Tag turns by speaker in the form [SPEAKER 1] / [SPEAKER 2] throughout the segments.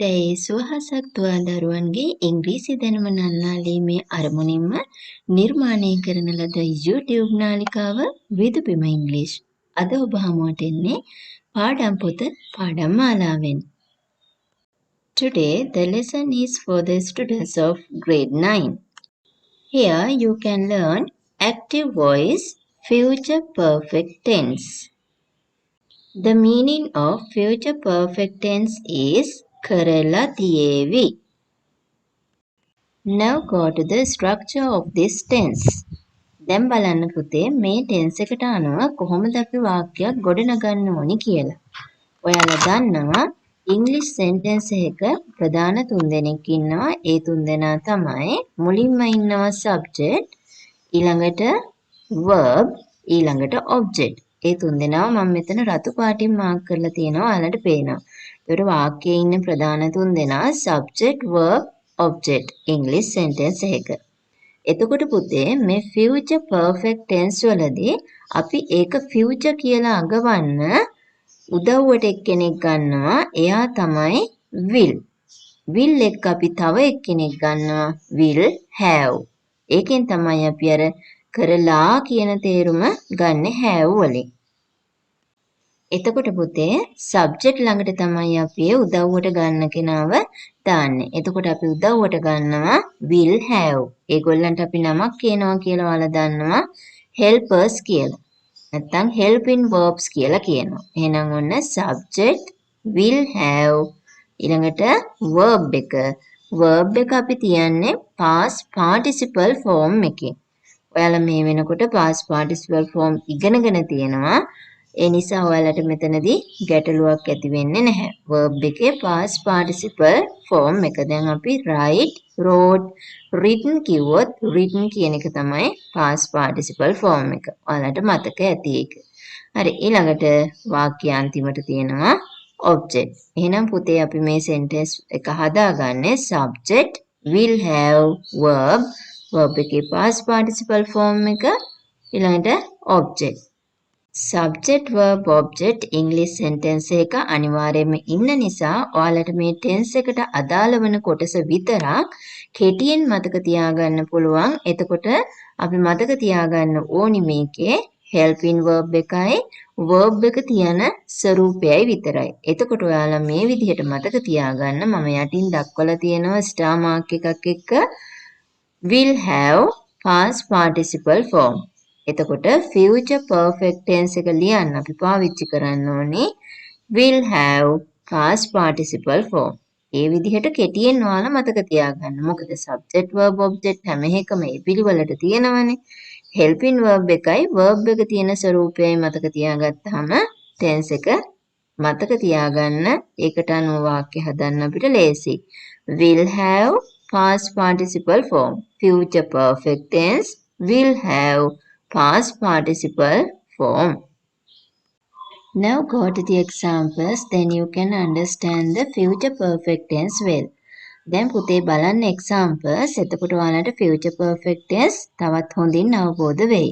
[SPEAKER 1] දැයි සුවහසක් තුවා දරුවන්ගේ ඉංග්‍රීසි දැනුම නන්නාලීමේ අරමුණින්ම නිර්මාණය කරන ලද YouTube නාලිකාව විදුපිම ඉංග්‍රීසි. අද ඔබ හමුවට එන්නේ පාඩම් පොත පාඩම් මාලාවෙන්. Today the lesson is for the students of grade 9. Here you can learn active voice, future perfect tense. The meaning of future perfect tense is කරලා තියේවි. Now go to the structure of this tense. දැන් බලන්න පුතේ මේ tense එකට අනුව කොහොමද අපි වාක්‍යයක් ගොඩනගන්න ඕනි කියලා. ඔයාලා දන්නවා English sentence එකක ප්‍රධාන තුන්දෙනෙක් ඉන්නවා. ඒ තුන්දෙනා තමයි මුලින්ම ඉන්නවා subject, ඊළඟට verb, ඊළඟට object. ඒ තුන්දෙනාව මම මෙතන රතු පාටින් මාක් කරලා තියෙනවා. ඔයාලට පේනවා. ඒතර වාක්‍යයේ ඉන්න ප්‍රධාන තුන්දෙනා subject, verb, object English sentence එක. එතකොට පුතේ මේ future perfect tense වලදී අපි ඒක future කියලා අඟවන්න උදව්වට එක්කෙනෙක් ගන්නවා. එයා තමයි will. will එක්ක අපි තව එක්කෙනෙක් ගන්නවා will have. ඒකෙන් තමයි අපි අර කරලා කියන තේරුම ගන්න have වලින්. එතකොට පුතේ subject ළඟට තමයි අපි උදව්වට ගන්න කෙනාව දාන්නේ. එතකොට අපි උදව්වට ගන්නවා will have. ඒගොල්ලන්ට අපි නමක් කියනවා කියලා ඔයාලා දන්නවා helpers කියලා. නැත්නම් helping verbs කියලා කියනවා. එහෙනම් ඔන්න subject will have ඊළඟට verb එක. verb එක අපි තියන්නේ past participle form එකේ. ඔයාලා මේ වෙනකොට past participle form ඉගෙනගෙන තියෙනවා. ඒ නිසා ඔයාලට මෙතනදී ගැටලුවක් ඇති වෙන්නේ නැහැ. verb එකේ past participle form එක. දැන් අපි write, wrote, written කිව්වොත් written කියන එක තමයි past participle form එක. ඔයාලට මතක ඇති ඒක. හරි ඊළඟට වාක්‍ය අන්තිමට තියෙනවා object. එහෙනම් පුතේ අපි මේ sentence එක හදාගන්නේ subject will have verb, verb එකේ past participle form එක ඊළඟට object. subject verb object English sentence එක අනිවාර්යයෙන්ම ඉන්න නිසා ඔයාලට මේ tense එකට අදාළ වෙන කොටස විතරක් කෙටියෙන් මතක තියාගන්න පුළුවන්. එතකොට අපි මතක තියාගන්න ඕනි මේකේ helping verb එකයි verb එක තියෙන ස්වරූපයයි විතරයි. එතකොට ඔයාලා මේ විදිහට මතක තියාගන්න මම යටින් දක්වලා තියෙනවා star mark එකක් එක්ක will have past participle form. එතකොට future perfect tense එක ලියන්න අපි පාවිච්චි කරන්න ඕනේ will have past participle form. ඒ විදිහට කෙටියෙන් ඔයාලා මතක තියාගන්න. මොකද subject verb object හැම එකම මේ පිළිවෙලට තියෙනවනේ. helping verb එකයි verb එක තියෙන ස්වරූපයයි මතක තියාගත්තාම tense එක මතක තියාගන්න ඒකට අනුව වාක්‍ය හදන්න අපිට ලේසියි. will have past participle form. future perfect tense will have past participle form. Now go to the examples, then you can understand the future perfect tense well. දැන් පුතේ බලන්න examples. එතකොට ඔයාලට future perfect tense තවත් හොඳින් අවබෝධ වෙයි.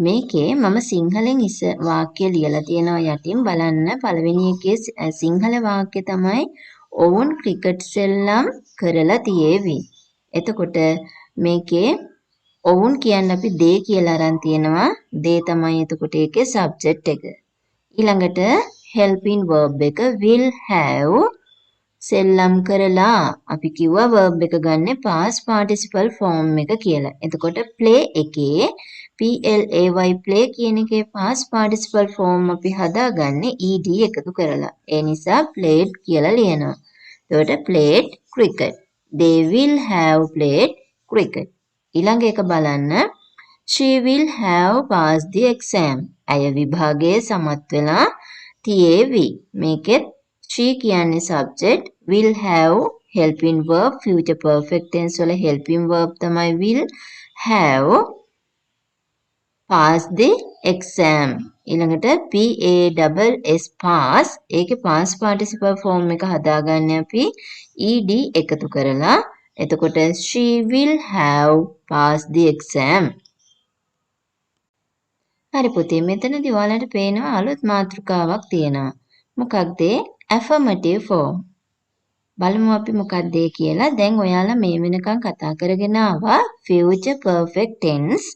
[SPEAKER 1] මේකේ මම සිංහලෙන් වාක්‍ය ලියලා තියෙනවා යටින් බලන්න. පළවෙනි එකේ සිංහල වාක්‍ය තමයි ඔවුන් ක්‍රිකට් සෙල්ලම් කරලා තියේවි. එතකොට මේකේ ඔවුන් කියන්න අපි they කියලා අරන් තියෙනවා. they තමයි එතකොට ඒකේ subject එක. ඊළඟට helping verb එක will have සෙල්ලම් කරලා අපි කිව්වා verb එක ගන්න past participle form එක කියලා. එතකොට play එකේ play play කියන එකේ past participle form අපි හදාගන්නේ ed එකතු කරලා. ඒ නිසා played කියලා ලියනවා. එතකොට played cricket. They will have played cricket. ඊළඟ එක බලන්න she will have passed the exam. ඇය විභාගයේ සමත් වෙලා තියේවි. මේකෙත් she කියන්නේ subject, will have helping verb, future perfect tense වල helping verb තමයි will have pass the exam. ඊළඟට pass pass ඒකේ past participle form එක හදාගන්නේ අපි ed එකතු කරලා. එතකොට she will have passed the exam. හරි පුතේ මෙතනදී ඔයාලට පේනවා අලුත් මාතෘකාවක් තියෙනවා. මොකක්ද affirmative form. බලමු අපි මොකක්ද ඒ කියලා. දැන් ඔයාලා මේ වෙනකන් කතා කරගෙන ආවා future perfect tense.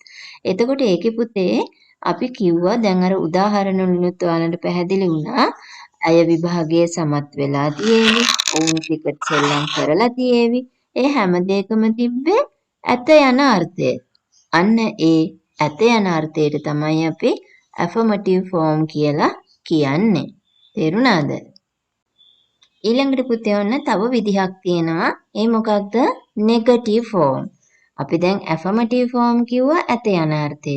[SPEAKER 1] එතකොට ඒකේ පුතේ අපි කිව්වා දැන් අර උදාහරණ වලිනුත් ඔයාලට පැහැදිලි වුණා. අය විභාගයේ සමත් වෙලා තියෙවි. ඔවුන් ක්‍රිකට් සෙල්ලම් කරලා තියෙවි. ඒ හැම දෙයකම තිබ්බේ ඇත යන අර්ථය. අන්න ඒ ඇත යන අර්ථයට තමයි අපි affirmative form කියලා කියන්නේ. තේරුණාද? ඊළඟට පුතේ ඔන්න තව විදිහක් තියෙනවා. ඒ මොකක්ද? negative form. අපි දැන් affirmative form කිව්වා ඇත යන අර්ථය.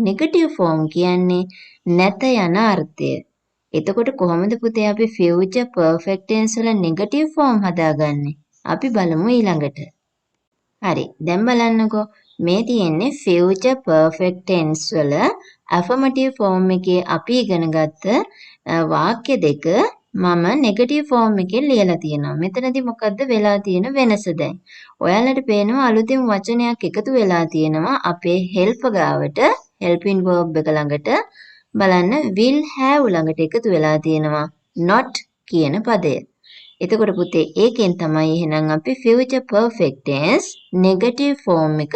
[SPEAKER 1] negative form කියන්නේ නැත යන අර්ථය. එතකොට කොහොමද පුතේ අපි future perfect tense වල negative form හදාගන්නේ? අපි බලමු ඊළඟට. හරි. දැන් බලන්නකෝ. මේ තියෙන්නේ future perfect tense වල affirmative form එකේ අපි ඉගෙන ගත්ත වාක්‍ය දෙක මම negative form එකෙන් ලියලා තියෙනවා. මෙතනදී මොකද්ද වෙලා තියෙන වෙනස දැන්? ඔයාලට පේනවා අලුතෙන් වචනයක් එකතු වෙලා තියෙනවා අපේ help ගාවට helping verb එක ළඟට. බලන්න will have ළඟට එකතු වෙලා තියෙනවා not කියන පදය. එතකොට පුතේ ඒකෙන් තමයි එහෙනම් අපි future perfect tense negative form එක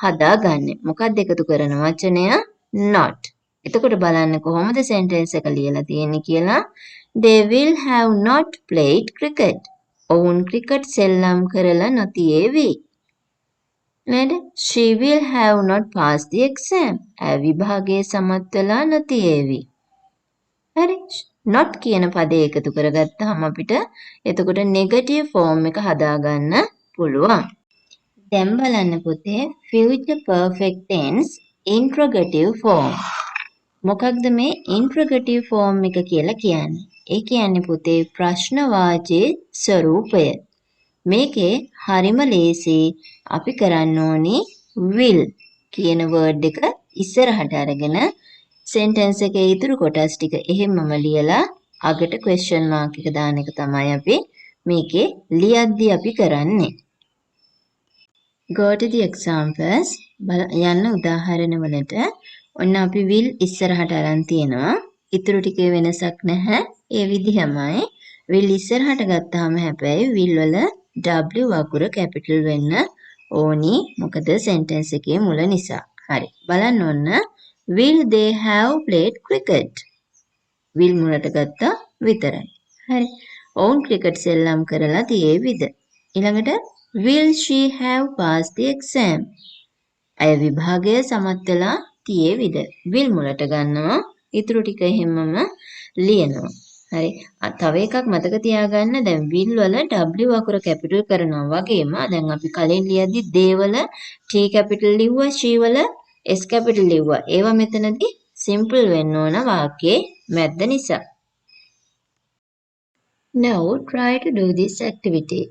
[SPEAKER 1] හදාගන්නේ. මොකක්ද එකතු කරන වචනය? not. එතකොට බලන්න කොහොමද sentence එක ලියලා තියෙන්නේ කියලා. They will have not played cricket. ඔවුන් ක්‍රිකට් සෙල්ලම් කරලා නොතියේවි. නේද? She will have not passed the exam. ඇය විභාගයේ සමත් වෙලා නොතියේවි. හරි. not කියන පදේ එකතු කරගත්තාම අපිට එතකොට negative form එක හදාගන්න පුළුවන්. දැන් බලන්න පුතේ future perfect tense interrogative form. මොකක්ද මේ interrogative form එක කියලා කියන්නේ? ඒ කියන්නේ පුතේ ප්‍රශ්නවාචී ස්වරූපය. මේකේ හරිම ලේසි අපි කරන්න ඕනි will කියන word එක ඉස්සරහට අරගෙන sentence එකේ ඉතුරු කොටස් ටික එහෙමම ලියලා අගට question mark එක දාන එක තමයි අපි මේකේ ලියද්දි අපි කරන්නේ. Go to the examples. යන්න උදාහරණ වලට ඔන්න අපි will ඉස්සරහට අරන් තියෙනවා. ඉතුරු ටිකේ වෙනසක් නැහැ. ඒ විදිහමයි will ඉස්සරහට ගත්තාම හැබැයි will වල W අකුර capital වෙන්න ඕනි. මොකද sentence එකේ මුල නිසා. හරි. බලන්න ඔන්න will they have played cricket? will මුලට ගත්තා විතරයි. හරි. ඔවුන් ක්‍රිකට් සෙල්ලම් කරලා තියේවිද? ඊළඟට will she have passed the exam? ඇය විභාගය සමත් වෙලා තියේවිද? will මුලට ගන්නවා. ඊටු ටික එහෙමම ලියනවා. හරි. තව එකක් මතක තියාගන්න දැන් will වල W අකුර කැපිටල් කරනවා වගේම දැන් අපි කලින් ලියද්දි they වල T කැපිටල් ලිව්වා, she වල S කැපිටල් ලිව්වා. ඒවා මෙතනදී simple වෙන්න ඕන වාක්‍යයේ මැද්ද නිසා. Now try to do this activity.